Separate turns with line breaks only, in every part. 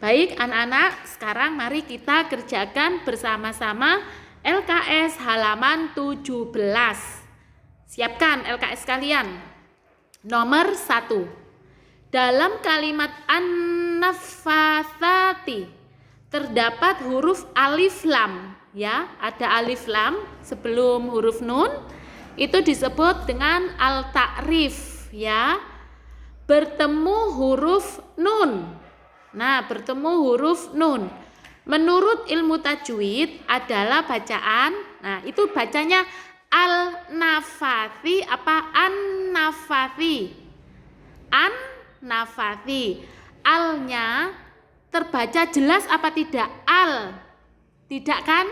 Baik anak-anak, sekarang mari kita kerjakan bersama-sama LKS halaman 17. Siapkan LKS kalian. Nomor 1. Dalam kalimat an-nafatsati terdapat huruf alif lam, ya, ada alif lam sebelum huruf nun. Itu disebut dengan al-ta'rif, ya. Bertemu huruf nun. Nah, bertemu huruf nun. Menurut ilmu tajwid adalah bacaan. Nah, itu bacanya al-nafathi apa an-nafathi? An-nafathi. Al-nya terbaca jelas apa tidak? Al. Tidak kan?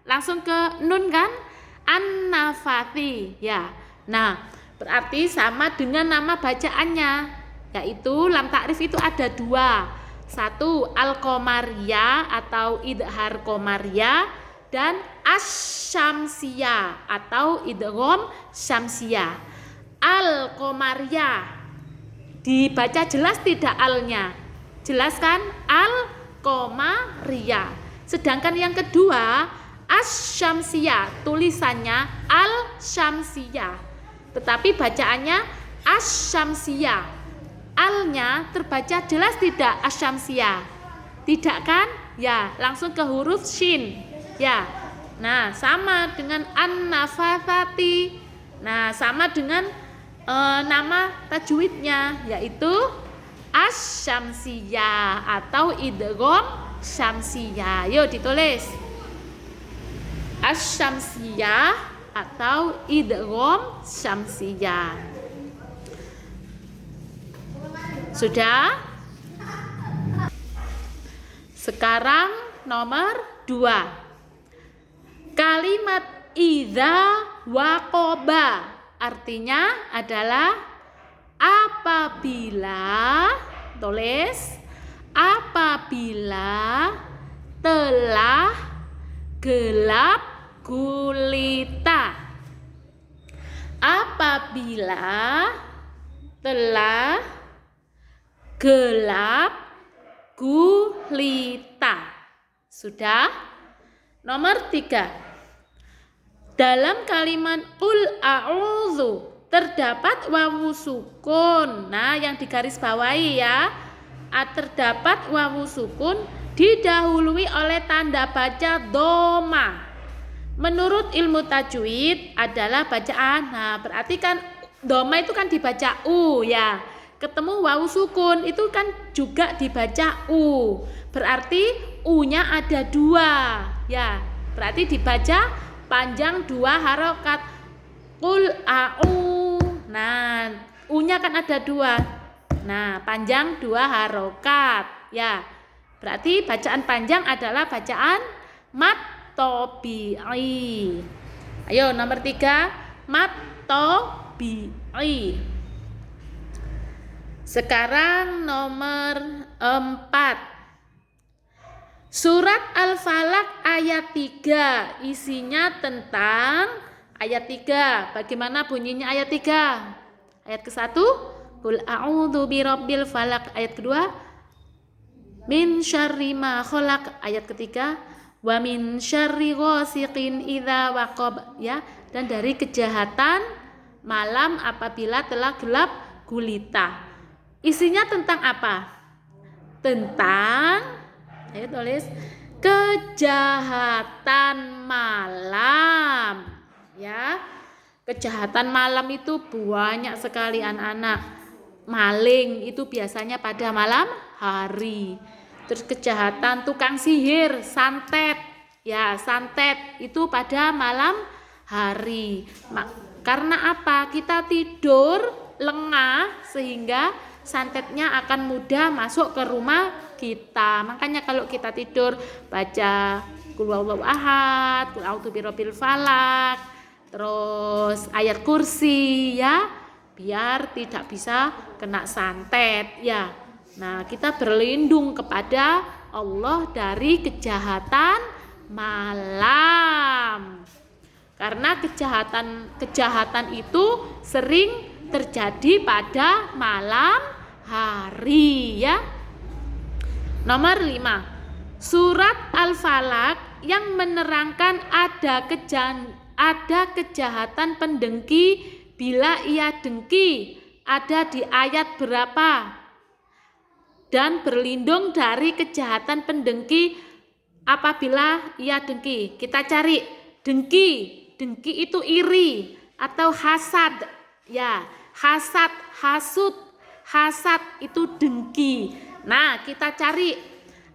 Langsung ke nun kan? An-nafathi, ya. Nah, berarti sama dengan nama bacaannya, yaitu lam ta'rif itu ada dua. Satu, al-qamariyah atau idhar qamariyah, dan asy-syamsiyah atau idgham syamsiyah. Al-qamariyah dibaca jelas tidak alnya? Jelas kan? Al-qamariyah. Sedangkan yang kedua, asy-syamsiyah, tulisannya al-syamsiyah, tetapi bacaannya asy-syamsiyah. Alnya terbaca jelas tidak asyamsiyah? Tidak kan? Ya, langsung ke huruf shin. Ya. Nah, sama dengan an-nafatsati. Nah, sama dengan nama tajwidnya, yaitu asyamsiyah atau idgham syamsiyah. Yuk ditulis. Asyamsiyah atau idgham syamsiyah. Sudah? Sekarang nomor 2. Kalimat idza waqaba artinya adalah apabila, tulis, apabila telah gelap gulita. Apabila telah gelap gulita. Sudah? Nomor 3. Dalam kalimat qul a'udzu terdapat wawu sukun. Nah, yang digarisbawahi ya. Terdapat wawu sukun didahului oleh tanda baca dhamma. Menurut ilmu tajwid adalah bacaan. Nah, berarti kan dhamma itu kan dibaca u ya. Ketemu wawu sukun itu kan juga dibaca u. Berarti u-nya ada 2. Ya, berarti dibaca panjang 2 harokat. Qul a'u. Nah, u-nya kan ada 2. Nah, panjang 2 harokat. Ya, berarti bacaan panjang adalah bacaan mat tabi'i. Ayo nomor 3, mat tabi'i. Sekarang nomor 4. Surat Al-Falaq ayat 3 isinya tentang ayat 3. Bagaimana bunyinya ayat 3? Ayat ke-1, qul a'udzu birabbil falaq. Ayat kedua, min syarri ma khalaq. Ayat ketiga, wa min syarri ghasiqin idza waqab, ya, dan dari kejahatan malam apabila telah gelap gulita. Isinya tentang apa? Tentang, ayo tulis, kejahatan malam. Ya, kejahatan malam itu banyak sekali anak-anak. Maling itu biasanya pada malam hari. Terus kejahatan tukang sihir, santet. Ya, santet itu pada malam hari. Karena apa? Kita tidur lengah sehingga santetnya akan mudah masuk ke rumah kita. Makanya kalau kita tidur baca qul huwallahu ahad, qul a'udzu birabbil falaq, terus ayat kursi ya, biar tidak bisa kena santet ya. Nah, kita berlindung kepada Allah dari kejahatan malam. Karena kejahatan itu sering terjadi pada malam hari ya. Nomor 5. Surat Al-Falaq yang menerangkan ada kejahatan pendengki bila ia dengki ada di ayat berapa? Dan berlindung dari kejahatan pendengki apabila ia dengki. Kita cari dengki. Dengki itu iri atau hasad. Ya, hasad, hasud. Hasad itu dengki. Nah, kita cari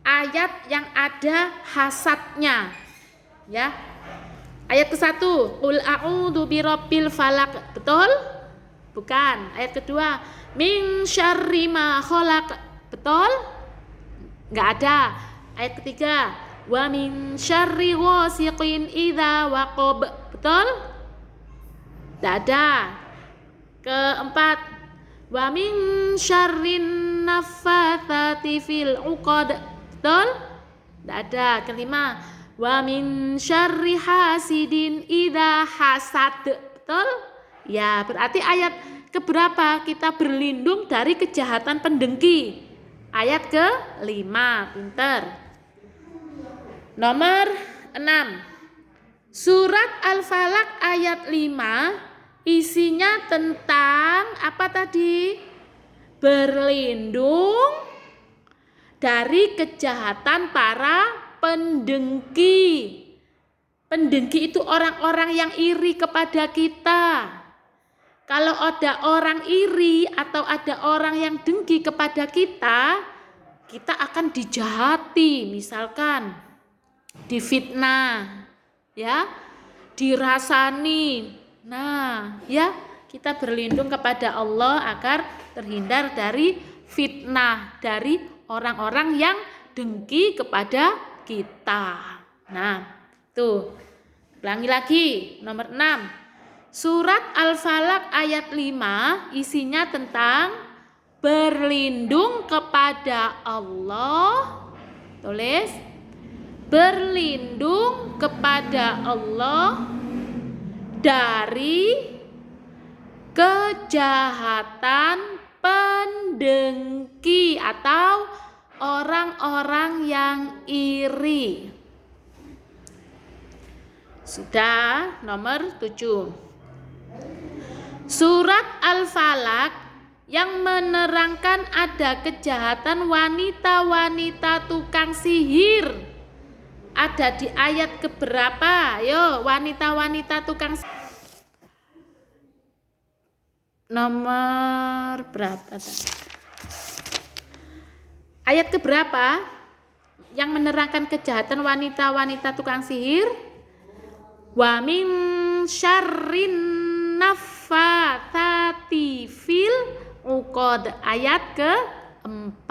ayat yang ada hasadnya. Ya. Ayat ke-1, qul a'udzu birabbil falaq. Betul? Bukan. Ayat kedua, min syarri ma khalaq. Betul? Enggak ada. Ayat ketiga, wa min syarri ghasiqin idza waqab. Betul? Enggak ada. Keempat, wa min syarrin naffatsati fil 'uqad. Betul? Enggak ada. Kelima, wa min syarri hasidin idza hasad. Betul? Ya, berarti ayat keberapa kita berlindung dari kejahatan pendengki? Ayat ke-5. Pinter. Nomor 6. Surat Al-Falaq ayat 5 isinya tentang apa tadi? Berlindung dari kejahatan para pendengki. Pendengki itu orang-orang yang iri kepada kita. Kalau ada orang iri atau ada orang yang dengki kepada kita, kita akan dijahati, misalkan difitnah, ya, dirasani. Nah, ya, kita berlindung kepada Allah agar terhindar dari fitnah dari orang-orang yang dengki kepada kita. Nah, tuh. Ulangi lagi, nomor 6. Surat Al-Falaq ayat 5 isinya tentang berlindung kepada Allah. Tulis. Berlindung kepada Allah dari kejahatan pendengki atau orang-orang yang iri. Sudah. Nomor 7. Surat Al-Falaq yang menerangkan ada kejahatan wanita-wanita tukang sihir ada di ayat keberapa? Ayo, wanita-wanita tukang sihir. Nomor berapa tadi? Ayat keberapa yang menerangkan kejahatan wanita-wanita tukang sihir? Wa min syarrin naffatsati fil 'uqad. Ayat ke-4.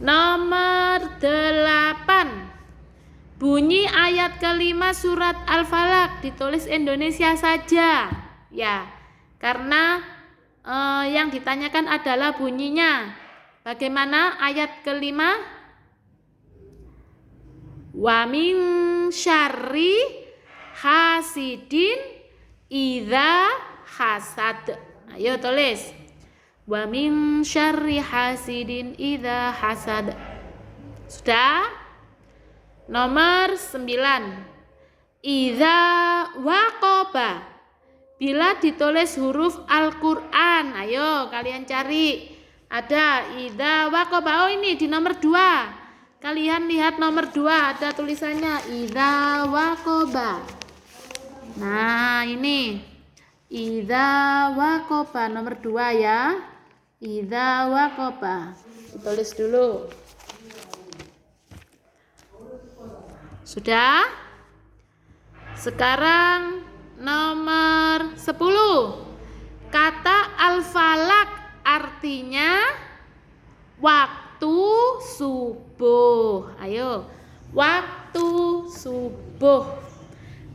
Nomor 8. Bunyi ayat ke-5 surat Al-Falaq, ditulis Indonesia saja. Ya, karena yang ditanyakan adalah bunyinya. Bagaimana ayat ke-5? Wa min syarri hasidin idza hasad. Ayo tulis. Wa min syarri hasidin idza hasad. Sudah? Nomor 9. Idza waqaba. Bila ditulis huruf Al-Qur'an. Ayo kalian cari. Ada idza waqaba. Oh, ini di nomor 2. Kalian lihat nomor 2 ada tulisannya idza waqaba. Nah, ini idza waqaba nomor 2 ya. Idza waqaba. Tulis dulu. Sudah? Sekarang nomor 10. Kata Al-Falaq artinya waktu subuh. Ayo, waktu subuh.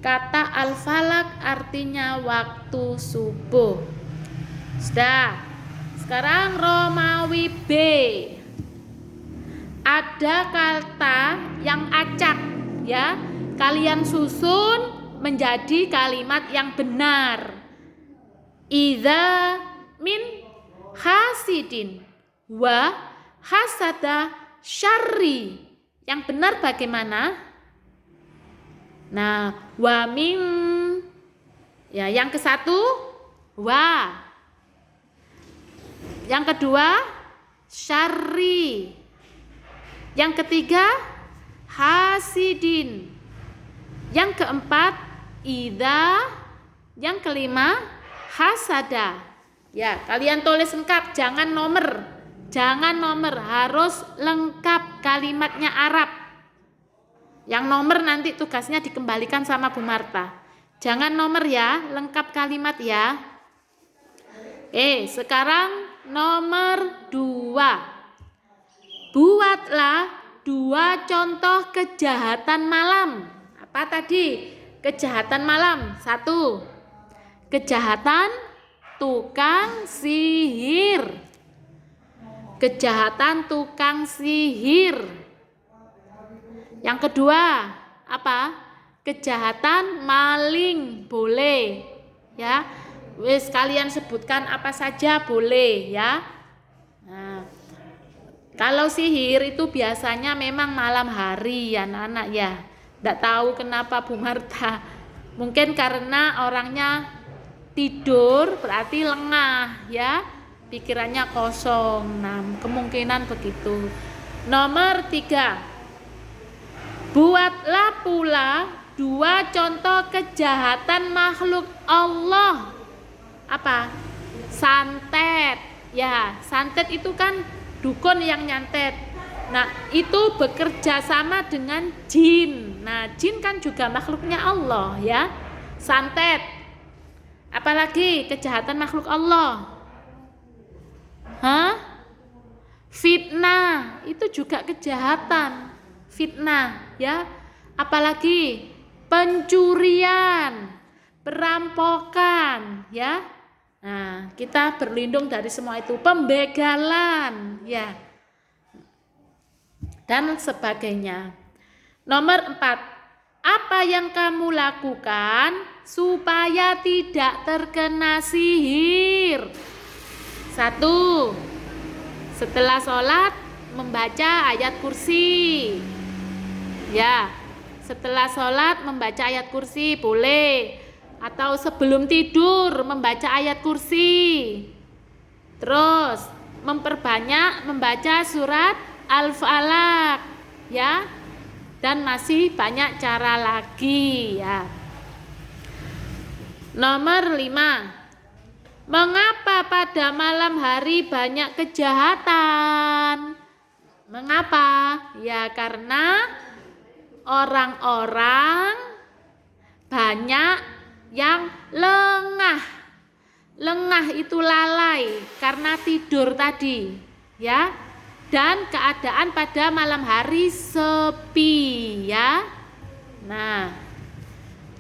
Kata Al-Falaq artinya waktu subuh. Sudah. Sekarang Romawi B. Ada kata yang acak, ya. Kalian susun menjadi kalimat yang benar. Idza min hasidin wa hasada syarri. Yang benar bagaimana? Nah, wa min, ya, yang ke satu wa, yang kedua syarri, yang ketiga hasidin, yang keempat idza, yang kelima hasada. Ya, kalian tulis lengkap, jangan nomor. Jangan nomor, harus lengkap, kalimatnya Arab. Yang nomor nanti tugasnya dikembalikan sama Bu Marta. Jangan nomor ya, lengkap kalimat ya. Sekarang nomor 2. Buatlah 2 contoh kejahatan malam. Apa tadi? Kejahatan malam. 1. Kejahatan tukang sihir. Kejahatan tukang sihir. Yang kedua, apa? Kejahatan maling, boleh. Ya. Wis kalian sebutkan apa saja boleh ya. Nah, kalau sihir itu biasanya memang malam hari ya anak-anak ya. Tidak tahu kenapa Bu Marta. Mungkin karena orangnya tidur berarti lengah ya. Pikirannya kosong. Nah, kemungkinan begitu. Nomor 3. Buatlah pula 2 contoh kejahatan makhluk Allah. Apa? Santet. Ya, santet itu kan dukun yang nyantet. Nah, itu bekerja sama dengan jin. Nah, jin kan juga makhluknya Allah ya. Santet. Apalagi kejahatan makhluk Allah? Fitnah, itu juga kejahatan. Fitnah ya. Apalagi pencurian, perampokan ya. Nah, kita berlindung dari semua itu. Pembegalan ya. Dan sebagainya. Nomor 4. Apa yang kamu lakukan supaya tidak terkena sihir? 1. Setelah sholat membaca ayat kursi. Ya, setelah sholat membaca ayat kursi boleh. Atau sebelum tidur membaca ayat kursi. Terus memperbanyak membaca surat Al-Falaq ya. Dan masih banyak cara lagi ya. Nomor 5. Mengapa pada malam hari banyak kejahatan? Mengapa? Ya karena orang-orang banyak yang lengah. Lengah itu lalai karena tidur tadi, ya. Dan keadaan pada malam hari sepi, ya. Nah,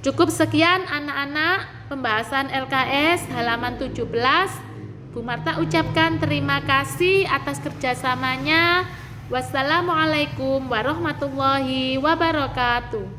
cukup sekian anak-anak pembahasan LKS halaman 17. Bu Marta ucapkan terima kasih atas kerjasamanya. Wassalamualaikum warahmatullahi wabarakatuh.